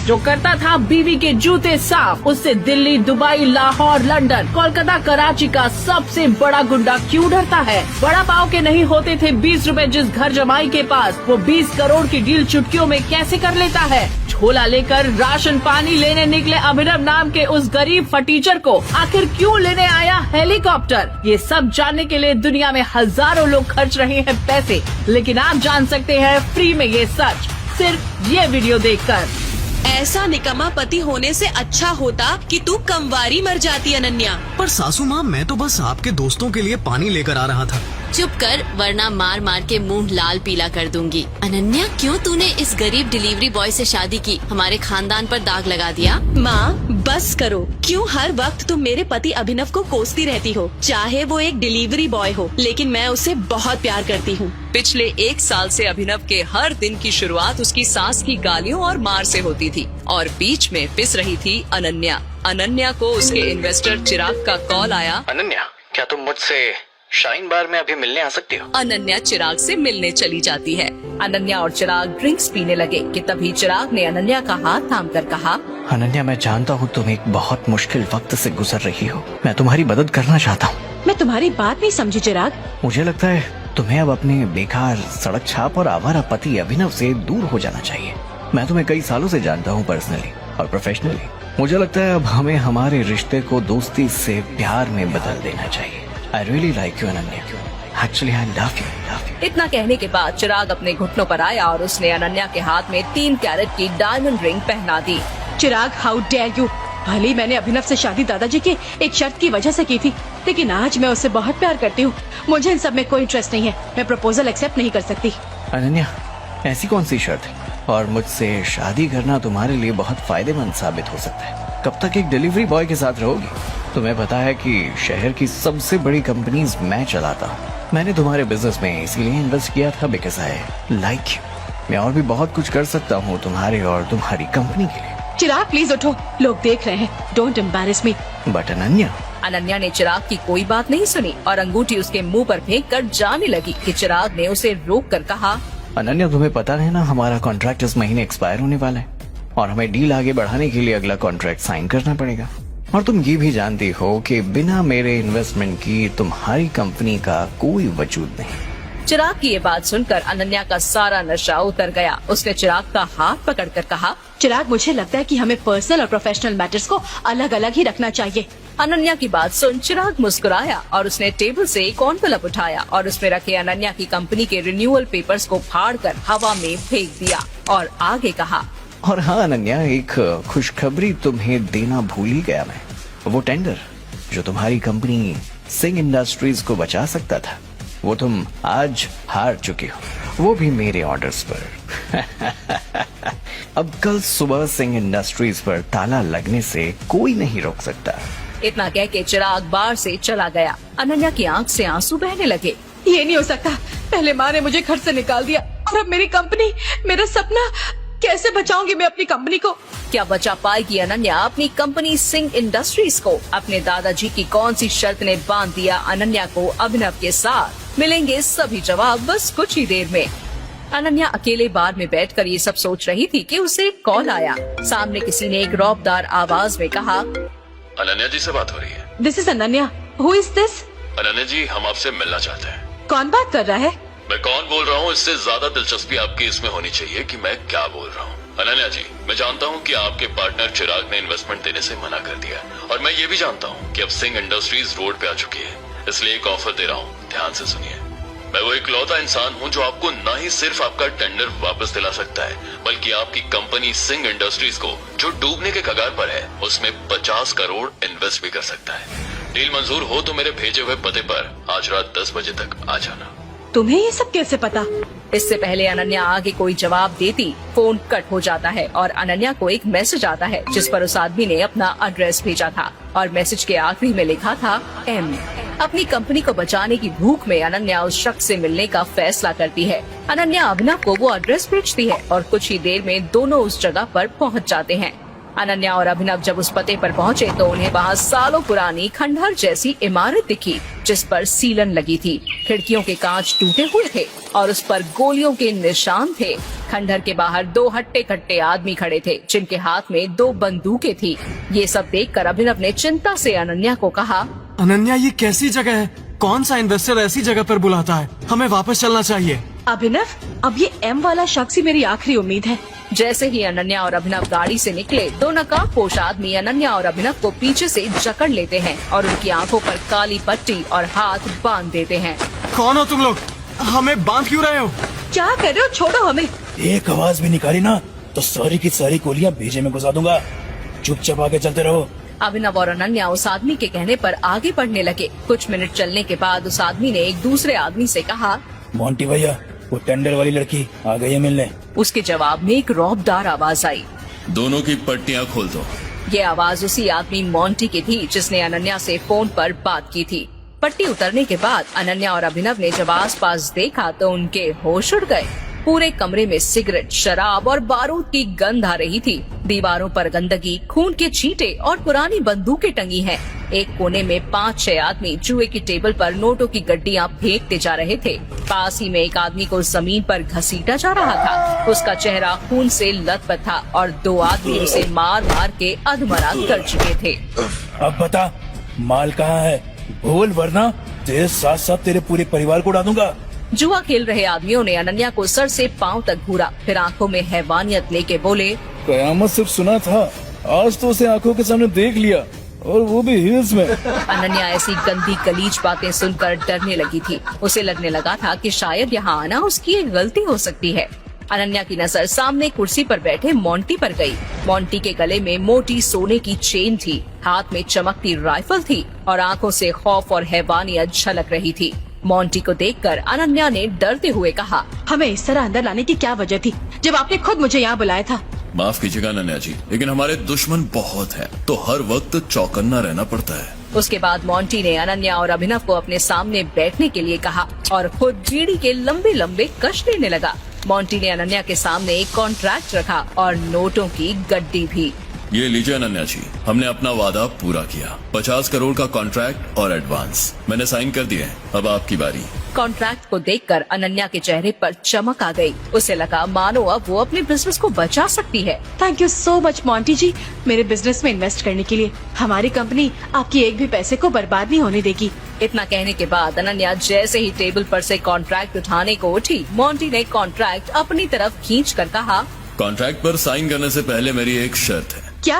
जो करता था बीवी के जूते साफ, उससे दिल्ली, दुबई, लाहौर, लंदन, कोलकाता, कराची का सबसे बड़ा गुंडा क्यों डरता है? बड़ा पाव के नहीं होते थे 20 रुपए जिस घर जमाई के पास, वो 20 करोड़ की डील चुटकियों में कैसे कर लेता है? झोला लेकर राशन पानी लेने निकले अभिनव नाम के उस गरीब फटीचर को आखिर क्यों लेने आया हेलीकॉप्टर? ये सब जानने के लिए दुनिया में हजारों लोग खर्च रहे हैं पैसे, लेकिन आप जान सकते हैं फ्री में ये सच, सिर्फ ये वीडियो देखकर। ऐसा निकम्मा पति होने से अच्छा होता कि तू कमवारी मर जाती अनन्या। पर सासू माँ, मैं तो बस आपके दोस्तों के लिए पानी लेकर आ रहा था। चुप कर, वरना मार मार के मुंह लाल पीला कर दूंगी। अनन्या, क्यों तूने इस गरीब डिलीवरी बॉय से शादी की? हमारे खानदान पर दाग लगा दिया। माँ बस करो, क्यों हर वक्त तुम मेरे पति अभिनव को कोसती रहती हो? चाहे वो एक डिलीवरी बॉय हो, लेकिन मैं उसे बहुत प्यार करती हूँ। पिछले 1 साल से अभिनव के हर दिन की शुरुआत उसकी सास की गालियों और मार से होती थी और बीच में पिस रही थी अनन्या। अनन्या को उसके इन्वेस्टर चिराग का कॉल आया। अनन्या, क्या तुम मुझसे शाइन बार में अभी मिलने आ सकती हो? अनन्या चिराग से मिलने चली जाती है। अनन्या और चिराग ड्रिंक्स पीने लगे कि तभी चिराग ने अनन्या का हाथ थामकर कहा, अनन्या, मैं जानता हूँ तुम एक बहुत मुश्किल वक्त से गुजर रही हो। मैं तुम्हारी मदद करना चाहता हूँ। मैं तुम्हारी बात नहीं समझी चिराग। मुझे लगता है तुम्हें अब अपने बेकार सड़क छाप और आवारा पति अभिनव से दूर हो जाना चाहिए। मैं तुम्हें कई सालों से जानता हूँ, पर्सनली और प्रोफेशनली। मुझे लगता है अब हमें हमारे रिश्ते को दोस्ती से प्यार में बदल देना चाहिए। I really like you, Ananya. Actually, I love you. इतना कहने के बाद चिराग अपने घुटनों पर आया और उसने अनन्या के हाथ में 3 कैरेट की डायमंड रिंग पहना दी। चिराग, हाउ डेयर यू! भले ही मैंने अभिनव से शादी दादाजी के एक शर्त की वजह से की थी, लेकिन आज मैं उससे बहुत प्यार करती हूँ। मुझे इन सब में कोई इंटरेस्ट नहीं है। मैं प्रपोजल एक्सेप्ट नहीं कर सकती। अनन्या, ऐसी कौन सी शर्त है? और मुझसे शादी करना तुम्हारे लिए बहुत फायदेमंद साबित हो सकता है। कब तक एक डिलीवरी बॉय के साथ रहोगी? तुम्हें पता है कि शहर की सबसे बड़ी कंपनीज मैं चलाता हूँ। मैंने तुम्हारे बिजनेस में इसीलिए इन्वेस्ट किया था बिकॉज़ आई लाइक यू। मैं और भी बहुत कुछ कर सकता हूँ तुम्हारे और तुम्हारी कंपनी के लिए। चिराग प्लीज उठो, लोग देख रहे हैं। Don't embarrass me. But Ananya. Ananya ने चिराग की कोई बात नहीं सुनी और अंगूठी उसके मुंह पर फेंक कर जाने लगी कि चिराग ने उसे रोक कर कहा, अनन्या, तुम्हें पता है ना हमारा कॉन्ट्रैक्ट इस महीने एक्सपायर होने वाला है और हमें डील आगे बढ़ाने के लिए अगला कॉन्ट्रैक्ट साइन करना पड़ेगा। और तुम ये भी जानती हो कि बिना मेरे इन्वेस्टमेंट की तुम्हारी कंपनी का कोई वजूद नहीं। चिराग की ये बात सुनकर अनन्या का सारा नशा उतर गया। उसने चिराग का हाथ पकड़कर कहा, चिराग, मुझे लगता है कि हमें पर्सनल और प्रोफेशनल मैटर्स को अलग अलग ही रखना चाहिए। अनन्या की बात सुन चिराग मुस्कुराया और उसने टेबल से एक एनवेलप उठाया और उसमें रखे अनन्या की कंपनी के रिन्यूअल पेपर्स को फाड़कर हवा में फेंक दिया और आगे कहा, और हाँ अनन्या, एक खुशखबरी तुम्हें देना भूल ही गया मैं। वो टेंडर जो तुम्हारी कंपनी सिंह इंडस्ट्रीज को बचा सकता था, वो तुम आज हार चुके हो, वो भी मेरे ऑर्डर्स पर। अब कल सुबह सिंह इंडस्ट्रीज पर ताला लगने से कोई नहीं रोक सकता। इतना कह के चिराग बार से चला गया। अनन्या की आंख से आंसू बहने लगे। ये नहीं हो सकता। पहले माँ ने मुझे घर से निकाल दिया और अब मेरी कंपनी, मेरा सपना। कैसे बचाऊंगी मैं अपनी कंपनी को? क्या बचा पाएगी अनन्या अपनी कंपनी सिंह इंडस्ट्रीज को? अपने दादाजी की कौन सी शर्त ने बांध दिया अनन्या को अभिनव के साथ? मिलेंगे सभी जवाब बस कुछ ही देर में। अनन्या अकेले बार में बैठकर ये सब सोच रही थी कि उसे एक कॉल आया। सामने किसी ने एक रौबदार आवाज में कहा, अनन्या जी से बात हो रही है। This is Ananya. Who is this? Ananya ji, हम आपसे मिलना चाहते हैं। कौन बात कर रहा है? मैं कौन बोल रहा हूँ इससे ज्यादा दिलचस्पी आपकी इसमें होनी चाहिए कि मैं क्या बोल रहा हूँ। अनन्या जी, मैं जानता हूँ कि आपके पार्टनर चिराग ने इन्वेस्टमेंट देने से मना कर दिया और मैं ये भी जानता हूँ कि अब सिंह इंडस्ट्रीज रोड पे आ चुकी है, इसलिए एक ऑफर दे रहा हूँ, ध्यान से सुनिए। मैं वो इकलौता इंसान हूँ जो आपको न ही सिर्फ आपका टेंडर वापस दिला सकता है, बल्कि आपकी कंपनी सिंह इंडस्ट्रीज को जो डूबने के कगार पर है उसमें 50 करोड़ इन्वेस्ट भी कर सकता है। डील मंजूर हो तो मेरे भेजे हुए पते पर आज रात 10 बजे तक आ जाना। तुम्हें ये सब कैसे पता? इससे पहले अनन्या आगे कोई जवाब देती, फोन कट हो जाता है और अनन्या को एक मैसेज आता है जिस पर उस आदमी ने अपना एड्रेस भेजा था और मैसेज के आखिरी में लिखा था M। अपनी कंपनी को बचाने की भूख में अनन्या उस शख्स से मिलने का फैसला करती है। अनन्या अभिनव को वो एड्रेस भेजती है और कुछ ही देर में दोनों उस जगह पर पहुंच जाते हैं। अनन्या और अभिनव जब उस पते पर पहुंचे तो उन्हें वहां सालों पुरानी खंडहर जैसी इमारत दिखी, जिस पर सीलन लगी थी। खिड़कियों के कांच टूटे हुए थे और उस पर गोलियों के निशान थे। खंडहर के बाहर 2 हट्टे-कट्टे आदमी खड़े थे, जिनके हाथ में 2 बंदूकें थी। ये सब देखकर अभिनव ने चिंता से अनन्या को कहा, अनन्या, ये कैसी जगह है? कौन सा इन्वेस्टर ऐसी जगह पर बुलाता है? हमें वापस चलना चाहिए। अभिनव, अब ये एम वाला शख्स ही मेरी आखिरी उम्मीद है। जैसे ही अनन्या और अभिनव गाड़ी से निकले, 2 नकाबपोश आदमी अनन्या और अभिनव को पीछे से जकड़ लेते हैं और उनकी आंखों पर काली पट्टी और हाथ बांध देते हैं। कौन हो तुम लोग? हमें बांध क्यों रहे हो? क्या कर रहे हो? छोड़ो हमें। एक आवाज भी निकाली ना तो सारी की सारी गोलियां भेजे में घुसा दूंगा। चुपचाप आगे चलते रहो। अभिनव और अनन्या उस आदमी के कहने पर आगे बढ़ने लगे। कुछ मिनट चलने के बाद उस आदमी ने एक दूसरे आदमी से कहा, मोंटी भैया, वो टेंडर वाली लड़की आ गई है मिलने। उसके जवाब में एक रौबदार आवाज आई। दोनों की पट्टियां खोल दो। ये आवाज उसी आदमी मोंटी की थी जिसने अनन्या से फोन पर बात की थी। पट्टी उतरने के बाद अनन्या और अभिनव ने जब आसपास देखा तो उनके होश उड़ गए। पूरे कमरे में सिगरेट, शराब और बारूद की गंध आ रही थी। दीवारों पर गंदगी, खून के छींटे और पुरानी बंदूकें टंगी हैं। एक कोने में 5-6 आदमी जुए की टेबल पर नोटों की गड्डियां फेंकते जा रहे थे। पास ही में एक आदमी को जमीन पर घसीटा जा रहा था। उसका चेहरा खून से लथपथ था और 2 आदमी उसे मार मार के अधमरा कर चुके थे। अब बता, माल कहाँ है? बोल, वरना तेरे साथ साथ तेरे पूरे परिवार को उड़ा दूंगा। जुआ खेल रहे आदमियों ने अनन्या को सर से पांव तक घूरा, फिर आंखों में हैवानियत लेके बोले, कयामत सिर्फ सुना था, आज तो उसे आंखों के सामने देख लिया, और वो भी हिल्स में। अनन्या ऐसी गंदी गलीज बातें सुनकर डरने लगी थी। उसे लगने लगा था कि शायद यहाँ आना उसकी एक गलती हो सकती है। अनन्या की नजर सामने कुर्सी पर बैठे मोंटी पर गई। मोंटी के गले में मोटी सोने की चेन थी, हाथ में चमकती राइफल थी और आंखों से खौफ और हैवानियत झलक रही थी। मोंटी को देखकर अनन्या ने डरते हुए कहा, हमें इस तरह अंदर लाने की क्या वजह थी जब आपने खुद मुझे यहाँ बुलाया था? माफ कीजिएगा अनन्या जी, लेकिन हमारे दुश्मन बहुत हैं, तो हर वक्त चौकन्ना रहना पड़ता है। उसके बाद मोंटी ने अनन्या और अभिनव को अपने सामने बैठने के लिए कहा और खुद बीड़ी के लंबे लंबे कश लेने लगा। मोंटी ने अनन्या के सामने एक कॉन्ट्रैक्ट रखा और नोटों की गड्डी भी। ये लीजिए अनन्या जी, हमने अपना वादा पूरा किया। 50 करोड़ का कॉन्ट्रैक्ट और एडवांस मैंने साइन कर दिए। अब आपकी बारी। कॉन्ट्रैक्ट को देखकर अनन्या के चेहरे पर चमक आ गई। उसे लगा मानो अब वो अपने बिजनेस को बचा सकती है। Thank you so much Monty ji, मेरे बिजनेस में इन्वेस्ट करने के लिए। हमारी कंपनी आपकी एक भी पैसे को बर्बाद नहीं होने देगी। इतना कहने के बाद अनन्या जैसे ही टेबल पर से कॉन्ट्रैक्ट उठाने को उठी, मोंटी ने कॉन्ट्रैक्ट अपनी तरफ खींचकर कहा, कॉन्ट्रैक्ट पर साइन करने से पहले मेरी एक शर्त है। क्या?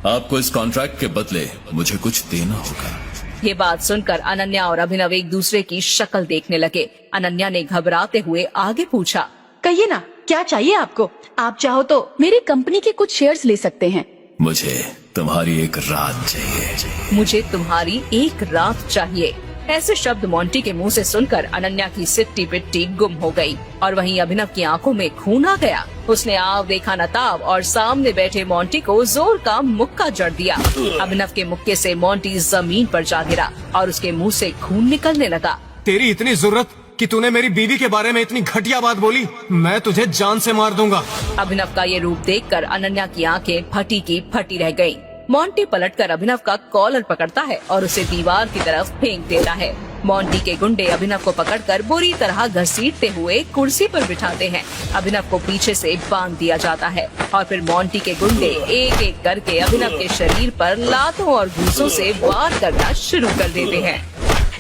आपको इस कॉन्ट्रैक्ट के बदले मुझे कुछ देना होगा। ये बात सुनकर अनन्या और अभिनव एक दूसरे की शक्ल देखने लगे। अनन्या ने घबराते हुए आगे पूछा, कहिए ना, क्या चाहिए आपको? आप चाहो तो मेरी कंपनी के कुछ शेयर्स ले सकते हैं। मुझे तुम्हारी एक रात चाहिए। मुझे तुम्हारी एक रात चाहिए। ऐसे शब्द मोंटी के मुंह से सुनकर अनन्या की सिट्टी पिट्टी गुम हो गई और वहीं अभिनव की आंखों में खून आ गया। उसने आव देखा न ताव और सामने बैठे मोंटी को जोर का मुक्का जड़ दिया। अभिनव के मुक्के से मोंटी जमीन पर जा गिरा और उसके मुंह से खून निकलने लगा। तेरी इतनी जरूरत कि तूने मेरी बीवी के बारे में इतनी घटिया बात बोली? मैं तुझे जान से मार दूंगा। अभिनव का ये रूप देखकर अनन्या की आंखें फटी की फटी रह गईं। मोंटी पलटकर अभिनव का कॉलर पकड़ता है और उसे दीवार की तरफ फेंक देता है। मोंटी के गुंडे अभिनव को पकड़कर बुरी तरह घसीटते हुए कुर्सी पर बिठाते हैं। अभिनव को पीछे से बांध दिया जाता है और फिर मोंटी के गुंडे एक एक करके अभिनव के शरीर पर लातों और घूंसों से वार करना शुरू कर देते हैं।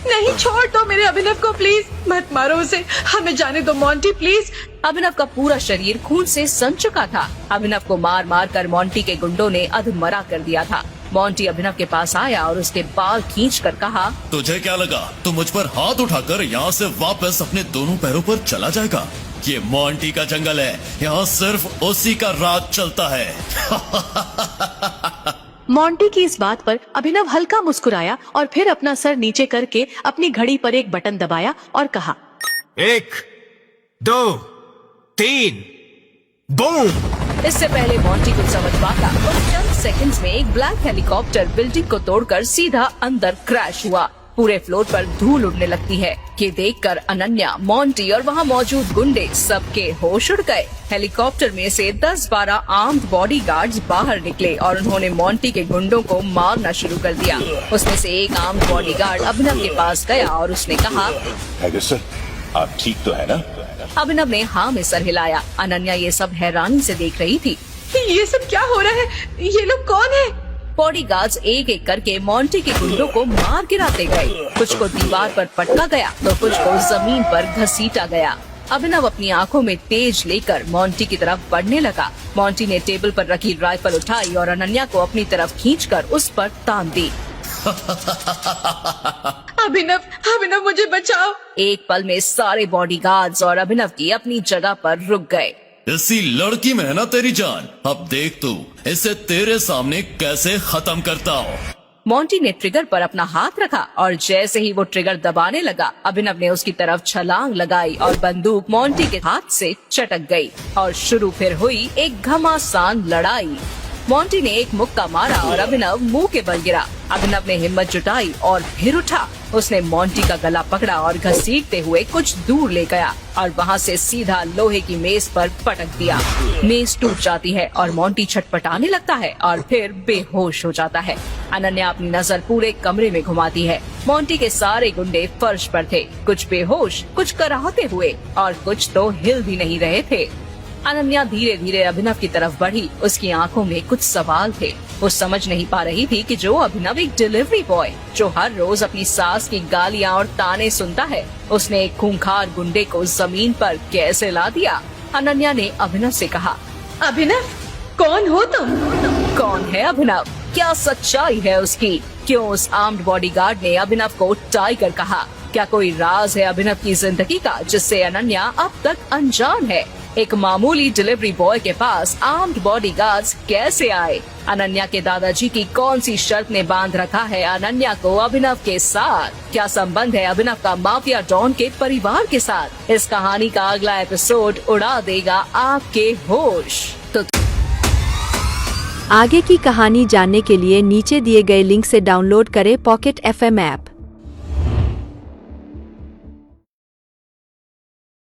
नहीं, छोड़ दो मेरे अभिनव को, प्लीज मत मारो उसे, हमें जाने दो मोंटी प्लीज। अभिनव का पूरा शरीर खून से सन चुका था। अभिनव को मार मार कर मोंटी के गुंडों ने अधमरा कर दिया था। मोंटी अभिनव के पास आया और उसके बाल खींचकर कहा, तुझे क्या लगा तू मुझ पर हाथ उठाकर यहाँ से वापस अपने दोनों पैरों पर चला जाएगा? ये मोंटी का जंगल है, यहाँ सिर्फ उसी का राज चलता है। मोंटी की इस बात पर अभिनव हल्का मुस्कुराया और फिर अपना सर नीचे करके अपनी घड़ी पर एक बटन दबाया और कहा, 1, 2, 3, बूम। इससे पहले मोंटी कुछ समझ पाता और चंद सेकंड्स में एक ब्लैक हेलीकॉप्टर बिल्डिंग को तोड़कर सीधा अंदर क्रैश हुआ। पूरे फ्लोर पर धूल उड़ने लगती है। ये देखकर अनन्या, मोंटी और वहाँ मौजूद गुंडे सबके होश उड़ गए। हेलीकॉप्टर में से 10-12 आर्म्ड बॉडीगार्ड्स बाहर निकले और उन्होंने मोंटी के गुंडों को मारना शुरू कर दिया। उसमें से एक आर्म्ड बॉडीगार्ड अभिनव के पास गया और उसने कहा, टाइगर सर, आप ठीक तो है ना? अभिनव ने हाँ में सर हिलाया। अनन्या ये सब हैरानी से देख रही थी। ये सब क्या हो रहा है? ये लोग कौन है? बॉडीगार्ड्स एक एक करके मोंटी के गुंडों को मार गिराते गए। कुछ को दीवार पर पटका गया तो कुछ को जमीन पर घसीटा गया। अभिनव अपनी आंखों में तेज लेकर मोंटी की तरफ बढ़ने लगा। मोंटी ने टेबल पर रखी राइफल उठाई और अनन्या को अपनी तरफ खींचकर उस पर तान दी। अभिनव मुझे बचाओ। एक पल में सारे बॉडीगार्ड्स और अभिनव की अपनी जगह पर रुक गए। इसी लड़की में है ना तेरी जान, अब देख तू इसे तेरे सामने कैसे खत्म करता हो। मोंटी ने ट्रिगर पर अपना हाथ रखा और जैसे ही वो ट्रिगर दबाने लगा, अभिनव ने उसकी तरफ छलांग लगाई और बंदूक मोंटी के हाथ से चटक गई और शुरू फिर हुई एक घमासान लड़ाई। मोंटी ने एक मुक्का मारा और अभिनव मुंह के बल गिरा। अभिनव ने हिम्मत जुटाई और फिर उठा। उसने मोंटी का गला पकड़ा और घसीटते हुए कुछ दूर ले गया और वहाँ से सीधा लोहे की मेज पर पटक दिया। मेज टूट जाती है और मोंटी छटपटाने लगता है और फिर बेहोश हो जाता है। अनन्या अपनी नजर पूरे कमरे में घुमाती है। मोंटी के सारे गुंडे फर्श पर थे, कुछ बेहोश, कुछ कराहते हुए और कुछ तो हिल भी नहीं रहे थे। अनन्या धीरे धीरे अभिनव की तरफ बढ़ी। उसकी आंखों में कुछ सवाल थे। वो समझ नहीं पा रही थी कि जो अभिनव एक डिलीवरी बॉय जो हर रोज अपनी सास की गालियां और ताने सुनता है, उसने एक खूंखार गुंडे को जमीन पर कैसे ला दिया। अनन्या ने अभिनव से कहा, अभिनव, कौन हो तुम? कौन है अभिनव? क्या सच्चाई है उसकी? क्यों उस आर्म्ड बॉडीगार्ड ने अभिनव को टाइगर कहा? क्या कोई राज है अभिनव की जिंदगी का जिससे अनन्या अब तक अनजान है? एक मामूली डिलीवरी बॉय के पास आर्म्ड बॉडीगार्ड्स कैसे आए? अनन्या के दादाजी की कौन सी शर्त ने बांध रखा है अनन्या को अभिनव के साथ? क्या संबंध है अभिनव का माफिया डॉन के परिवार के साथ? इस कहानी का अगला एपिसोड उड़ा देगा आपके होश। तो आगे की कहानी जानने के लिए नीचे दिए गए लिंक से डाउनलोड करें पॉकेट FM ऐप।